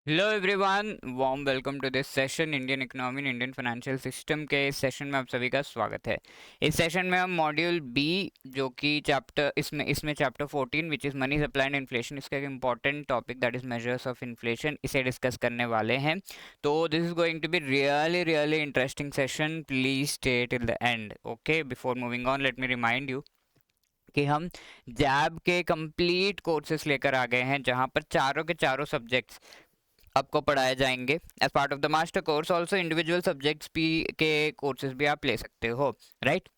Hello everyone, warm welcome to this session. Indian economy and Indian financial system के इस session में आप सभी का स्वागत है। इस सेशन में हम मॉड्यूल बी, जो कि चैप्टर इसमें chapter 14 which is money supply and inflation, इसका एक important topic that is measures of inflation, इसे डिस्कस करने वाले हैं। तो this is going to be really really interesting session. Please stay till the end. Okay, before moving on let me remind you कि हम जैब के कंप्लीट कोर्सेस लेकर आ गए हैं, जहां पर चारों के चारों सब्जेक्ट्स आपको पढ़ाए जाएंगे। As part of the master course also individual subjects भी के कोर्सेज भी आप ले सकते हो, राइट।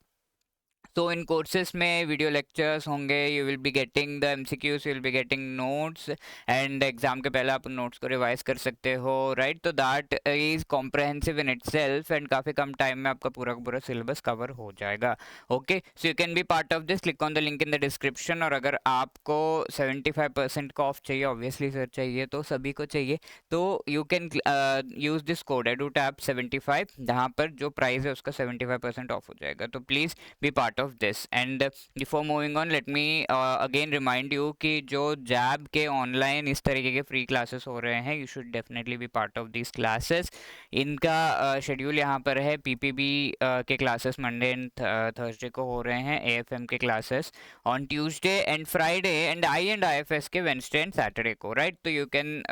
तो इन कोर्सेज में वीडियो लेक्चर्स होंगे, you will be getting the MCQs, you will be getting notes, and exam के पहले आप उन नोट्स को रिवाइज कर सकते हो, राइट। तो that is comprehensive in itself, and काफ़ी कम टाइम में आपका पूरा का पूरा सिलेबस कवर हो जाएगा। Okay, so you can be part of this, click on the link in the description. और अगर आपको 75% का ऑफ चाहिए, ऑब्वियसली सर चाहिए, तो सभी को चाहिए, तो you can use this code EDUTAP75, जहाँ पर जो प्राइस है उसका 75% ऑफ हो जाएगा। तो please be part of this. And before moving on, let me again remind you कि जो जैब के ऑनलाइन इस तरीके के फ्री क्लासेस हो रहे हैं, you should definitely be part of these classes. इनका शेड्यूल यहाँ पर है। पीपीबी के क्लासेस मंडे एंड थर्सडे को हो रहे हैं, एएफएम के classes on Tuesday and Friday, and IFS के वेंसडे एंड सैटरडे को, राइट। तो you can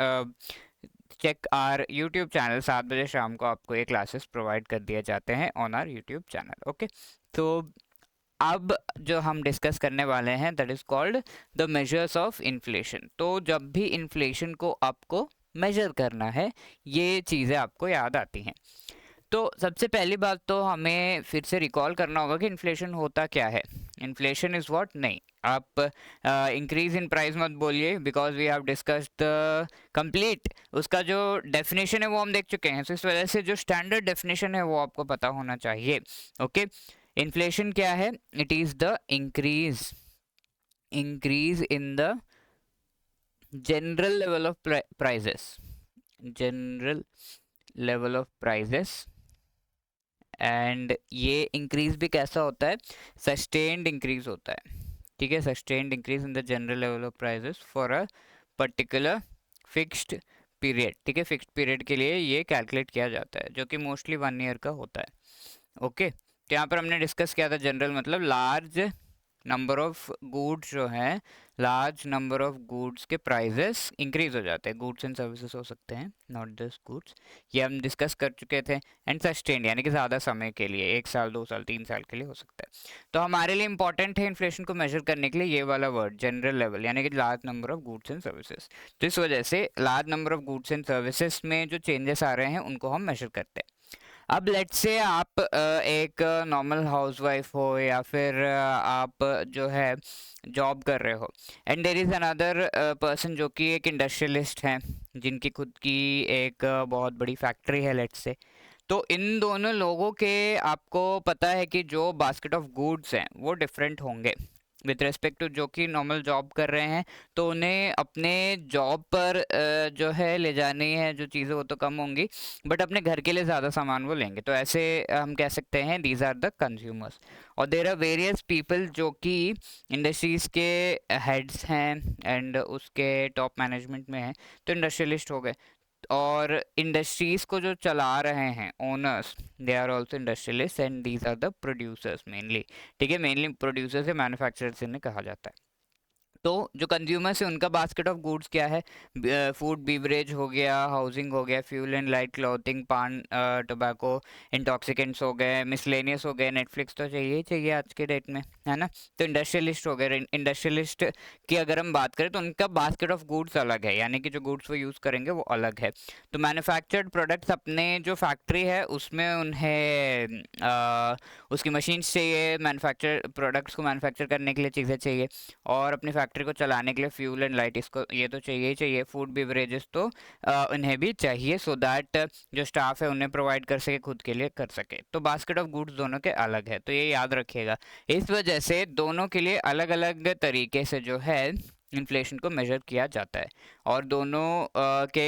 check our YouTube channel. 7 बजे शाम को आपको ये क्लासेस प्रोवाइड कर दिए जाते हैं on are YouTube channel. Okay, तो अब जो हम डिस्कस करने वाले हैं that is called the measures of inflation. तो जब भी इन्फ्लेशन को आपको मेजर करना है, ये चीज़ें आपको याद आती हैं। तो सबसे पहली बात तो हमें फिर से रिकॉल करना होगा कि इन्फ्लेशन होता क्या है। Inflation is what? नहीं, आप इंक्रीज इन प्राइस मत बोलिए, because we have discussed the complete, उसका जो डेफिनेशन है वो हम देख चुके हैं। तो इस वजह से जो स्टैंडर्ड डेफिनेशन है वो आपको पता होना चाहिए। ओके, इन्फ्लेशन क्या है? It is the increase in the general level of prices, general level of prices. And ये इंक्रीज भी कैसा होता है? सस्टेन्ड इंक्रीज होता है, ठीक है। Sustained increase in the general level of prices for a particular fixed period, ठीक है। फिक्स्ड पीरियड के लिए ये कैलकुलेट किया जाता है, जो कि मोस्टली 1 ईयर का होता है। ओके, तो यहाँ पर हमने डिस्कस किया था जनरल मतलब लार्ज नंबर ऑफ गुड्स जो हैं, लार्ज नंबर ऑफ गुड्स के प्राइजेस इंक्रीज हो जाते हैं। गुड्स एंड सर्विसेज हो सकते हैं, नॉट जस्ट गुड्स, ये हम डिस्कस कर चुके थे। एंड सस्टेन्ड यानी कि ज़्यादा समय के लिए, 1 साल 2 साल 3 साल के लिए हो सकता है। तो हमारे लिए इंपॉर्टेंट है इन्फ्लेशन को मेजर करने के लिए ये वाला वर्ड जनरल लेवल, यानी कि large number of goods and services. तो इस वजह से large number of goods and services में जो चेंजेस आ रहे हैं उनको हम मेजर करते हैं। अब लेट्स से आप एक नॉर्मल हाउसवाइफ हो, या फिर आप जो है जॉब कर रहे हो, and there is another person जो कि एक इंडस्ट्रियलिस्ट हैं, जिनकी खुद की एक बहुत बड़ी फैक्ट्री है लेट्स से। तो इन दोनों लोगों के आपको पता है कि जो बास्केट ऑफ गुड्स हैं वो डिफरेंट होंगे विथ रेस्पेक्ट टू जो कि नॉर्मल जॉब कर रहे हैं। तो उन्हें अपने जॉब पर जो है ले जानी है जो चीज़ें, वो तो कम होंगी, बट अपने घर के लिए ज़्यादा सामान वो लेंगे। तो ऐसे हम कह सकते हैं दीज आर द कंज्यूमर्स। और देर आर वेरियस पीपल जो कि इंडस्ट्रीज़ के हेड्स हैं एंड उसके टॉप मैनेजमेंट में हैं, तो इंडस्ट्रियलिस्ट हो गए। और इंडस्ट्रीज को जो चला रहे हैं owners, they are also industrialist, and these are the producers mainly, ठीक है। मेनली प्रोड्यूसर्स या मैन्युफैक्चरर्स इन्हें कहा जाता है। तो जो कंज्यूमर्स है उनका बास्केट ऑफ गुड्स क्या है? फूड बीवरेज हो गया, हाउसिंग हो गया, फ्यूल एंड लाइट, क्लॉथिंग, पान, टोबैको, इंटॉक्सिकेंट्स हो गए, मिसलेनियस हो गए, नेटफ्लिक्स तो चाहिए ही चाहिए आज के डेट में, है ना। तो इंडस्ट्रियलिस्ट हो गए। इंडस्ट्रियलिस्ट की अगर हम बात करें तो उनका बास्केट ऑफ गुड्स अलग है, यानी कि जो गुड्स वो यूज़ करेंगे वो अलग है। तो मैन्युफैक्चर्ड प्रोडक्ट्स अपने जो फैक्ट्री है उसमें उन्हें उसकी मशीन्स चाहिए, मैन्युफैक्चर प्रोडक्ट्स को मैन्युफैक्चर करने के लिए चीज़ें चाहिए, और अपनी फैक्ट्री को चलाने के लिए फ्यूल एंड लाइट, इसको ये तो चाहिए ही चाहिए। फूड बिवरेजेस तो उन्हें भी चाहिए, सो दैट जो स्टाफ है उन्हें प्रोवाइड कर सके, खुद के लिए कर सके। तो बास्केट ऑफ गुड्स दोनों के अलग है, तो ये याद रखिएगा। इस वजह से दोनों के लिए अलग अलग तरीके से जो है इन्फ्लेशन को मेजर किया जाता है। और दोनों के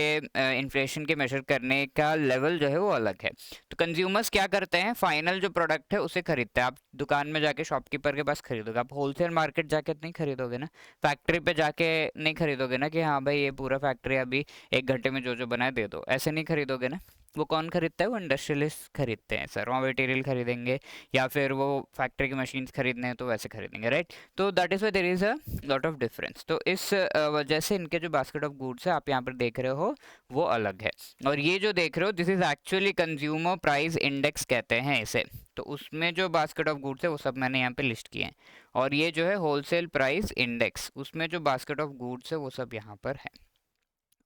इन्फ्लेशन के मेजर करने का लेवल जो है वो अलग है। तो कंज्यूमर्स क्या करते हैं, फाइनल जो प्रोडक्ट है उसे खरीदते हैं। आप दुकान में जाके शॉपकीपर के पास खरीदोगे, आप होलसेल मार्केट जाके नहीं खरीदोगे ना, फैक्ट्री पे जाके नहीं खरीदोगे ना कि हाँ भाई ये पूरा फैक्ट्री अभी 1 घंटे में जो जो बनाए दे दो, ऐसे नहीं खरीदोगे ना। वो कौन खरीदता है, वो इंडस्ट्रियलिस्ट खरीदते हैं सर, रॉ मटेरियल खरीदेंगे या फिर वो फैक्ट्री की मशीन्स खरीदने हैं तो वैसे खरीदेंगे, राइट। तो that is why there is a lot of difference. तो इस वजह से इनके जो बास्केट ऑफ गुड्स है आप यहाँ पर देख रहे हो वो अलग है। और ये जो देख रहे हो this is actually consumer price index कहते हैं इसे। तो उसमें जो बास्केट ऑफ गुड्स है वो सब मैंने यहाँ पे लिस्ट किए हैं। और ये जो है होलसेल प्राइस इंडेक्स, उसमें जो बास्केट ऑफ गुड्स है वो सब यहाँ पर है।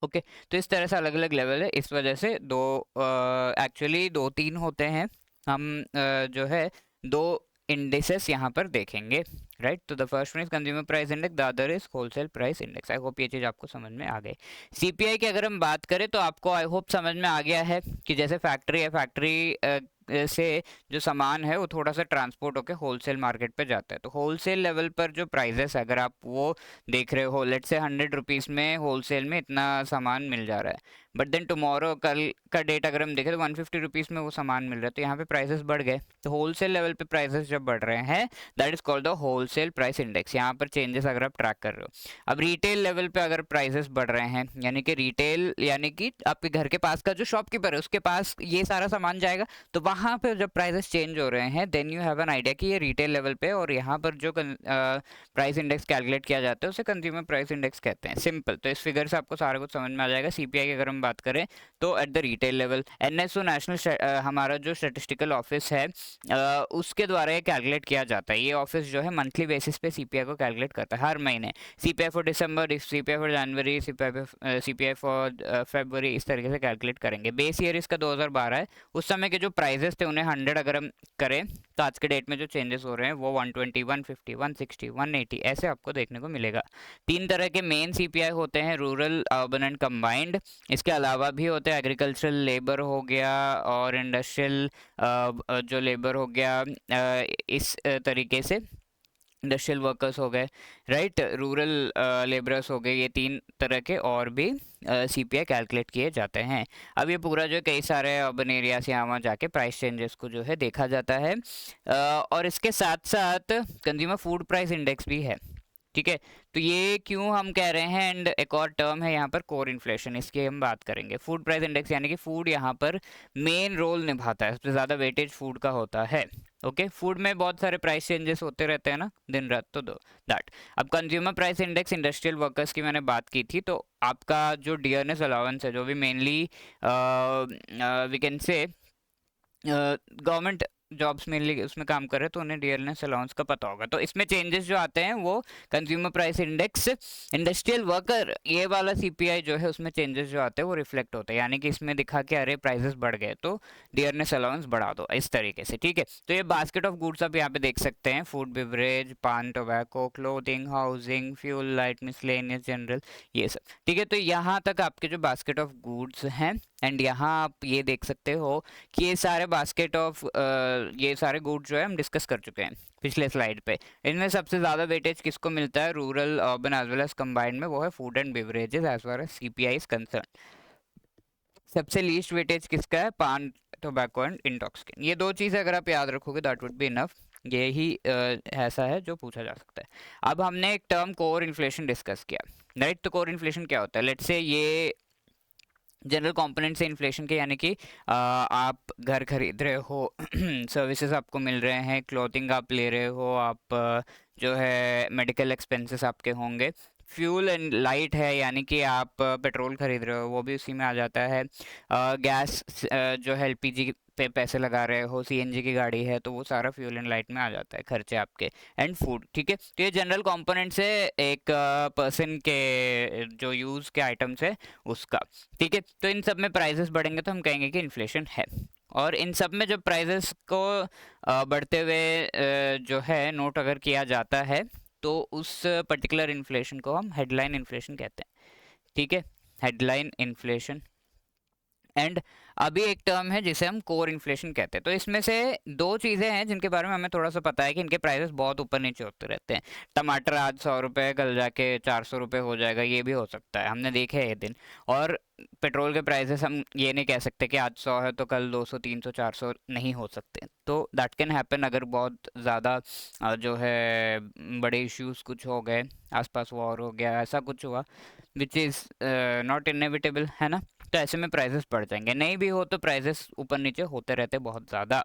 ओके तो इस तरह से अलग अलग लेवल है, इस वजह से दो एक्चुअली 2-3 होते हैं। हम जो है 2 इंडिसेस यहाँ पर देखेंगे, राइट। तो the first one is consumer price index, the other is wholesale price index. I hope ये चीज़ आपको समझ में आ गई। सीपीआई की अगर हम बात करें तो आपको आई होप समझ में आ गया है कि जैसे फैक्ट्री है, फैक्ट्री से जो सामान है वो थोड़ा सा ट्रांसपोर्ट होकर होलसेल मार्केट पे जाता है। तो होलसेल लेवल पर जो प्राइजेस अगर आप वो देख रहे हो, लेट से 100 रुपीज़ में होलसेल में इतना सामान मिल जा रहा है, बट देन टुमारो कल का डेट अगर हम देखें तो 150 रुपीज़ में वो सामान मिल रहा है, तो यहाँ पे प्राइसेस बढ़ गए। तो होलसेल लेवल पे प्राइसेस जब बढ़ रहे हैं that is called the wholesale price index. यहाँ पर चेंजेस अगर आप ट्रैक कर रहे हो। अब रिटेल लेवल पे अगर प्राइसेस बढ़ रहे हैं, यानी कि रिटेल यानी कि आपके घर के पास का जो शॉपकीपर है उसके पास ये सारा सामान जाएगा, तो वहाँ पर जब प्राइसेस चेंज हो रहे हैं then you have an idea कि ये रिटेल लेवल पे, और यहाँ पर जो प्राइस इंडेक्स कैलकुलेट किया जाता है उसे कंज्यूमर प्राइस इंडेक्स कहते हैं। सिंपल। तो इस फिगर से आपको सारा कुछ समझ में आ जाएगा। सीपीआई की अगर हम बात करें तो at the retail level, NSO national हमारा जो स्टैटिस्टिकल ऑफिस है उसके द्वारा ये कैलकुलेट किया जाता है। ये ऑफिस जो है मंथली बेसिस पे सीपीआई को कैलकुलेट करता है हर महीने। CPI for December, CPI for January, CPI for February, इस तरीके से कैलकुलेट करेंगे। बेस ईयर इसका 2012 है। उस समय के जो प्राइजेस थे उन्हें 100 अगर हम करें तो आज के डेट में जो चेंजेस हो रहे हैं वो 120, 150, 160, 180 ऐसे आपको देखने को मिलेगा। 3 तरह के मेन सीपीआई होते हैं, रूरल, अर्बन एंड कंबाइंड। इसके अलावा भी होते हैं एग्रीकल्चरल लेबर हो गया और इंडस्ट्रियल जो लेबर हो गया, इस तरीके से इंडस्ट्रियल वर्कर्स हो गए, राइट, रूरल लेबरर्स हो गए। ये 3 तरह के और भी सीपीआई कैलकुलेट किए जाते हैं। अब ये पूरा जो कई सारे अर्बन एरिया से यहाँ जाके प्राइस चेंजेस को जो है देखा जाता है। और इसके साथ साथ कंज्यूमर फूड प्राइस इंडेक्स भी है, ठीक है। तो ये क्यों हम कह रहे हैं, एंड एक और टर्म है यहाँ पर कोर इन्फ्लेशन, इसकी हम बात करेंगे। फूड प्राइस इंडेक्स यानी कि फूड यहाँ पर मेन रोल निभाता है, सबसे ज़्यादा वेटेज फूड का होता है। ओके फूड में बहुत सारे प्राइस चेंजेस होते रहते हैं ना दिन रात, तो दो दैट। अब consumer price index, industrial workers की मैंने बात की थी, तो आपका जो डियरनेस अलाउंस है, जो भी mainly we can say government jobs mainly उसमें काम कर रहे हैं तो उन्हें डियरनेस अलाउंस का पता होगा। तो इसमें चेंजेस जो आते हैं वो consumer price index, industrial worker, ये वाला सीपीआई जो है उसमें चेंजेस जो आते हैं वो रिफ्लेक्ट होते हैं। यानी कि इसमें दिखा के अरे प्राइसेस बढ़ गए तो डियरनेस अलाउंस बढ़ा दो, इस तरीके से, ठीक है। तो ये बास्केट ऑफ गुड्स आप यहाँ पे देख सकते हैं, फूड, बेवरेज, पान, tobacco, clothing, housing, fuel, light, miscellaneous, general, ये सब, ठीक है। तो यहाँ तक आपके जो बास्केट ऑफ गुड्स हैं, एंड यहाँ आप ये देख सकते हो कि ये सारे बास्केट ऑफ ये सारे गुड्स जो है हम डिस्कस कर चुके हैं पिछले स्लाइड पे। इनमें सबसे ज़्यादा वेटेज किसको मिलता है, rural, urban as well as combined में, वो है food and beverages as far as CPI is concern. सबसे लीस्ट वेटेज किसका है, पान, टोबैको एंड इंटॉक्सिकेंट। ये 2 चीज़ अगर आप याद रखोगे दैट वुड बी इनफ। यही ऐसा है जो पूछा जा सकता है। अब हमने एक टर्म कोर इन्फ्लेशन डिस्कस किया, राइट। तो कोर इन्फ्लेशन क्या होता है, लेट्स से ये जनरल कंपोनेंट से इन्फ्लेशन के, यानी कि आप घर खरीद रहे हो सर्विसेज आपको मिल रहे हैं, क्लोथिंग आप ले रहे हो, आप जो है मेडिकल एक्सपेंसेस आपके होंगे, फ्यूल एंड लाइट है यानी कि आप पेट्रोल खरीद रहे हो वो भी उसी में आ जाता है, गैस जो है एलपीजी पे पैसे लगा रहे हो, सीएनजी की गाड़ी है तो वो सारा फ्यूल एंड लाइट में आ जाता है खर्चे आपके, एंड फूड, ठीक है। तो ये जनरल कंपोनेंट्स है एक पर्सन के जो यूज़ के आइटम्स है उसका, ठीक है। तो इन सब में प्राइसेस बढ़ेंगे तो हम कहेंगे कि इन्फ्लेशन है। और इन सब में जब प्राइसेस को बढ़ते हुए जो है नोट अगर किया जाता है तो उस पर्टिकुलर इन्फ्लेशन को हम हेडलाइन इन्फ्लेशन कहते हैं, ठीक है, हेडलाइन इन्फ्लेशन। एंड अभी एक टर्म है जिसे हम कोर इन्फ्लेशन कहते हैं। तो इसमें से दो चीज़ें हैं जिनके बारे में हमें थोड़ा सा पता है कि इनके प्राइसेस बहुत ऊपर नीचे होते रहते हैं। टमाटर आज 100 रुपये, कल जाके 400 रुपये हो जाएगा, ये भी हो सकता है, हमने देखे हैं ये दिन। और पेट्रोल के प्राइसेस हम ये नहीं कह सकते कि आज 100 है तो कल 200 300 400 नहीं हो सकते। तो दैट कैन हैपन अगर बहुत ज़्यादा जो है बड़े इश्यूज कुछ हो गए, आसपास वॉर हो गया, ऐसा कुछ हुआ विच इज़ नॉट इनएविटेबल, है ना। तो ऐसे में प्राइसेस बढ़ जाएंगे, नहीं भी हो तो प्राइसेस ऊपर नीचे होते रहते बहुत ज़्यादा।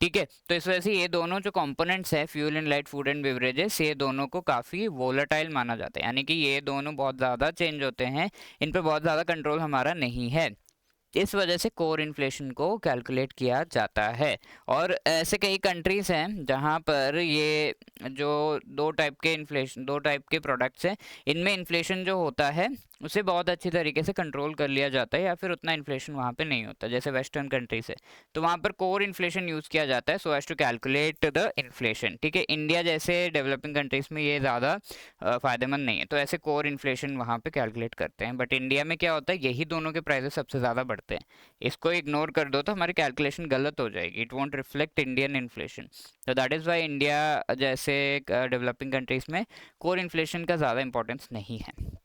ठीक है, तो इस वजह से ये दोनों जो कंपोनेंट्स है, fuel and light, food and beverages, ये दोनों को काफ़ी वोलेटाइल माना जाता है, यानी कि ये दोनों बहुत ज़्यादा चेंज होते हैं, इन पर बहुत ज़्यादा कंट्रोल हमारा नहीं है। इस वजह से कोर इन्फ्लेशन को कैलकुलेट किया जाता है। और ऐसे कई कंट्रीज हैं जहां पर ये जो दो टाइप के प्रोडक्ट्स हैं, इनमें इन्फ्लेशन जो होता है उसे बहुत अच्छी तरीके से कंट्रोल कर लिया जाता है, या फिर उतना इन्फ्लेशन वहाँ पे नहीं होता, जैसे वेस्टर्न कंट्रीज है तो वहाँ पर कोर इन्फ्लेशन यूज़ किया जाता है so as to calculate the inflation. ठीक है, इंडिया जैसे डेवलपिंग कंट्रीज में ये ज़्यादा फ़ायदेमंद नहीं है, तो ऐसे कोर इन्फ्लेशन वहाँ पे कैलकुलेट करते हैं। बट इंडिया में क्या होता है, यही दोनों के प्राइसेस सबसे ज़्यादा बढ़ते हैं, इसको इग्नोर कर दो तो हमारी कैलकुलेशन गलत हो जाएगी, it won't reflect Indian inflation. तो दैट इज़ वाई इंडिया जैसे डेवलपिंग कंट्रीज में कोर इन्फ्लेशन का ज़्यादा इंपॉर्टेंस नहीं है।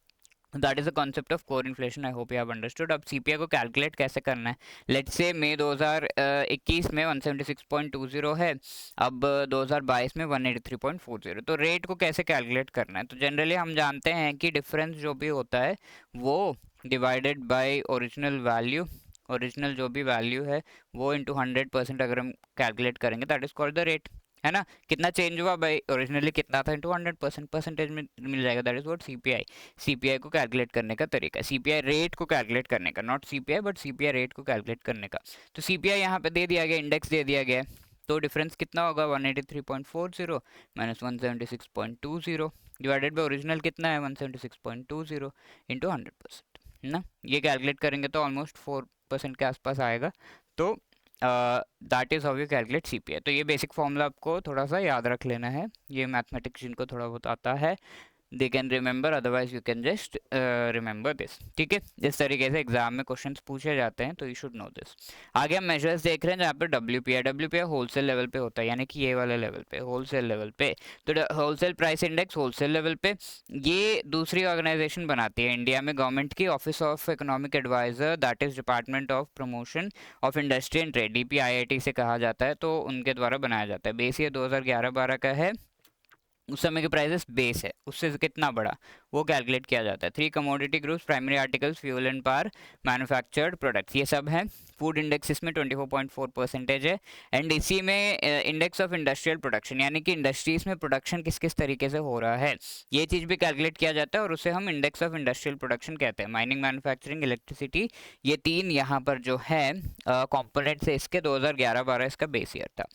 That is the concept of core inflation, I hope you have understood. अब सीपीआई को कैलकुलेट कैसे करना है, लेट्स से मई 2021 में 176.20 है, अब 2022 में 183.40, तो रेट को कैसे कैलकुलेट करना है। तो जनरली हम जानते हैं कि डिफरेंस जो भी होता है वो divided by original value, original जो भी वैल्यू है वो इंटू 100% अगर हम कैलकुलेट करेंगे that is called the rate, है ना। कितना चेंज हुआ भाई, ओरिजिनली कितना था इंटू 100%, परसेंटेज में मिल जाएगा, that is what CPI. CPI को कैलकुलेट करने का तरीका, सीपीआई रेट को कैलकुलेट करने का, not CPI but CPI rate को कैलकुलेट करने का। तो सीपीआई यहाँ पे दे दिया गया, इंडेक्स दे दिया गया है, तो डिफरेंस कितना होगा 183.40 माइनस 176.20 डिवाइडेड बाई ओरिजिनल कितना है 176.20 इंटू 100%, है ना। ये कैलकुलेट करेंगे तो ऑलमोस्ट 4% के आसपास आएगा। तो that is how you calculate CPI. तो ये बेसिक फॉर्मूला आपको थोड़ा सा याद रख लेना है, ये मैथमेटिक्स जिनको थोड़ा बहुत आता है they can remember, otherwise you can just remember this। ठीक है, इस तरीके से एग्जाम में क्वेश्चंस पूछे जाते हैं, तो यू शुड नो दिस। आगे हम मेजर्स देख रहे हैं जहाँ पे डब्ल्यूपीआई होलसेल लेवल पे होता है, यानी कि ये वाले लेवल पे, होलसेल लेवल पे। तो wholesale price index wholesale level पे, ये दूसरी ऑर्गेनाइजेशन बनाती है इंडिया में गवर्नमेंट की, office of economic advisor, that is department of promotion of industry and trade, DPIIT से कहा जाता है, तो उनके द्वारा बनाया जाता है। बेस ये 2011-12 का है, उस समय के प्राइसेस बेस है, उससे कितना बड़ा वो कैलकुलेट किया जाता है। 3 commodity groups, primary articles, fuel and power, manufactured products, ये सब हैं। फूड इंडेक्स इसमें 24.4% है, एंड इसी में इंडेक्स ऑफ इंडस्ट्रियल प्रोडक्शन, यानी कि इंडस्ट्रीज में प्रोडक्शन किस किस तरीके से हो रहा है, ये चीज़ भी कैलकुलेट किया जाता है, और उसे हम इंडेक्स ऑफ इंडस्ट्रियल प्रोडक्शन कहते हैं। माइनिंग, मैन्युफैक्चरिंग, इलेक्ट्रिसिटी, ये 3 यहाँ पर जो है कॉम्पोनेंट्स है इसके, 2011-12 इसका बेस ईयर था।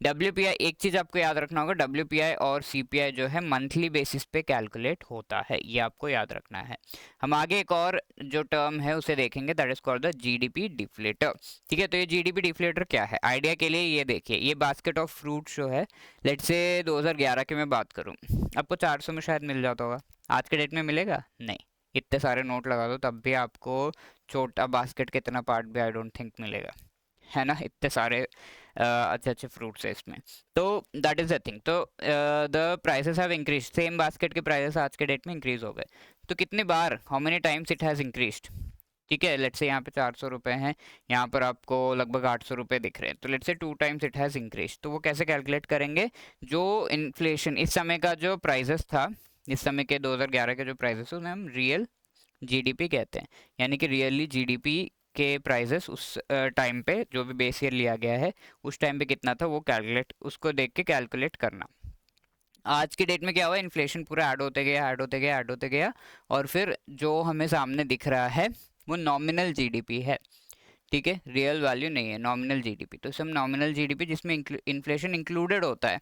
डब्ल्यूपीआई, एक चीज आपको याद रखना होगा, डब्ल्यूपीआई और सीपीआई जो है मंथली बेसिस पे कैलकुलेट होता है, ये आपको याद रखना है। हम आगे एक और जो टर्म है उसे देखेंगे, that is called the GDP deflator. ठीक है, तो ये जीडीपी डिफ्लेटर क्या है, आइडिया के लिए ये देखिए, ये बास्केट ऑफ फ्रूट जो है, लेट्स से 2011 की मैं बात करूँ, आपको 400 में शायद मिल जाता होगा, आज के डेट में मिलेगा नहीं, इतने सारे नोट लगा दो तब भी आपको छोटा बास्केट कितना पार्ट भी आई डोंट थिंक मिलेगा, है ना, इतने सारे अच्छे अच्छे फ्रूट्स है इसमें। तो दैट इज द थिंग, तो the prices have increase, same basket के प्राइसेस आज के डेट में इंक्रीज हो गए, तो कितनी बार, how many times it has increased. ठीक है, लेट्स से यहाँ पे 400 रुपये हैं, यहाँ पर आपको लगभग 800 रुपये दिख रहे हैं, तो let's say 2 times it has increase. तो वो कैसे कैलकुलेट करेंगे, जो इन्फ्लेशन इस समय का जो प्राइसेस था, इस समय के 2011 के जो प्राइसेस उन्हें हम रियल जीडीपी कहते हैं, यानी कि रियली जीडीपी के प्राइसेस उस टाइम पे जो भी बेस ईयर लिया गया है उस टाइम पे कितना था वो कैलकुलेट, उसको देख के कैलकुलेट करना। आज की डेट में क्या हुआ, इन्फ्लेशन पूरा ऐड होते गया, ऐड होते गया, ऐड होते गया, और फिर जो हमें सामने दिख रहा है वो नॉमिनल जीडीपी है। ठीक है, रियल वैल्यू नहीं है, नॉमिनल जीडीपी, तो इसे हम नॉमिनल जीडीपी जिसमें इन्फ्लेशन इंक्लूडेड होता है,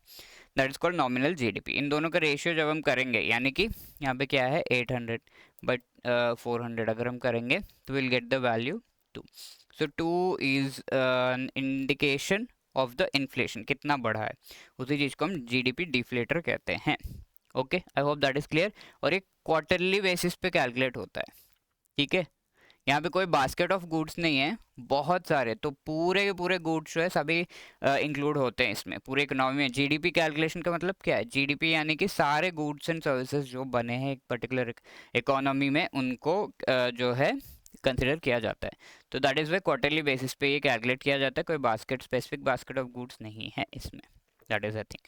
that is called nominal GDP. इन दोनों का रेशियो जब हम करेंगे, यानी कि यहाँ पे क्या है 800 बट 400 अगर हम करेंगे तो will get the value 2। So 2 is indication of the inflation, कितना बढ़ा है, उसी चीज़ को हम जीडीपी डिफ्लेटर कहते हैं। Okay, I hope that is clear. और एक क्वार्टरली बेसिस पे कैलकुलेट होता है, ठीक है, यहाँ पे कोई बास्केट ऑफ गुड्स नहीं है, बहुत सारे, तो पूरे के पूरे गुड्स जो है सभी इंक्लूड होते हैं इसमें पूरे इकोनॉमी में। जीडीपी कैलकुलेशन का मतलब क्या है? जीडीपी यानी कि सारे गुड्स एंड सर्विसेज जो बने हैं एक पर्टिकुलर इकोनॉमी में, उनको जो है कंसिडर किया जाता है। तो that is way quarterly basis पे ये कैलकुलेट किया जाता है, कोई basket specific basket of goods नहीं है इसमें। That is I think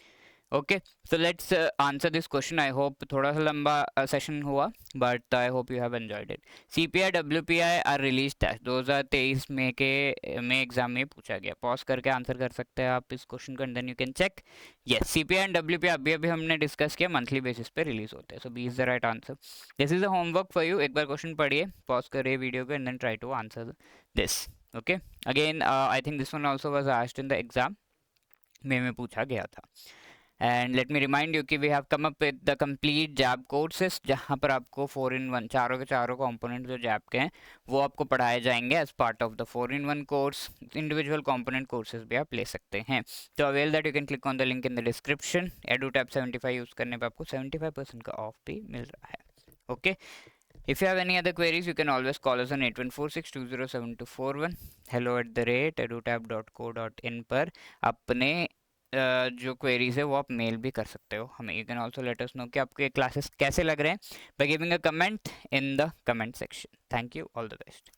okay. So let's answer this question. I hope थोड़ा सा लंबा सेशन हुआ, but I hope you have enjoyed it. CPI WPI are release test 2023 में के में एग्जाम में पूछा गया। पॉज करके आंसर कर सकते हैं आप इस क्वेश्चन को, and then you can check. Yes, CPI and WPI अभी अभी हमने डिस्कस किया, मंथली बेसिस पे रिलीज होते हैं। So B is the right answer. This is the homework for you. एक बार क्वेश्चन पढ़िए, पॉज करिए वीडियो को, and then try to answer this. Okay, again I think this one also was asked in the exam में पूछा गया था। And let me remind you कि we have come up with the complete JAIIB courses, जहाँ पर आपको 4-in-1 चारों के चारों कंपोनेंट जो जैब के हैं वो आपको पढ़ाए जाएंगे as part of the 4-in-1 course. Individual component courses भी आप ले सकते हैं। तो avail that, you can click on the link in the description. Edutap 75 use करने पर आपको 75% का ऑफ भी मिल रहा है। Okay, if you have any other queries you can always call us on 8146207241 hello@edutab.co.in पर अपने जो क्वेरीज है वो आप मेल भी कर सकते हो हमें। You can also let us know कि आपके क्लासेस कैसे लग रहे हैं by giving a comment in the comment section. Thank you, all the best.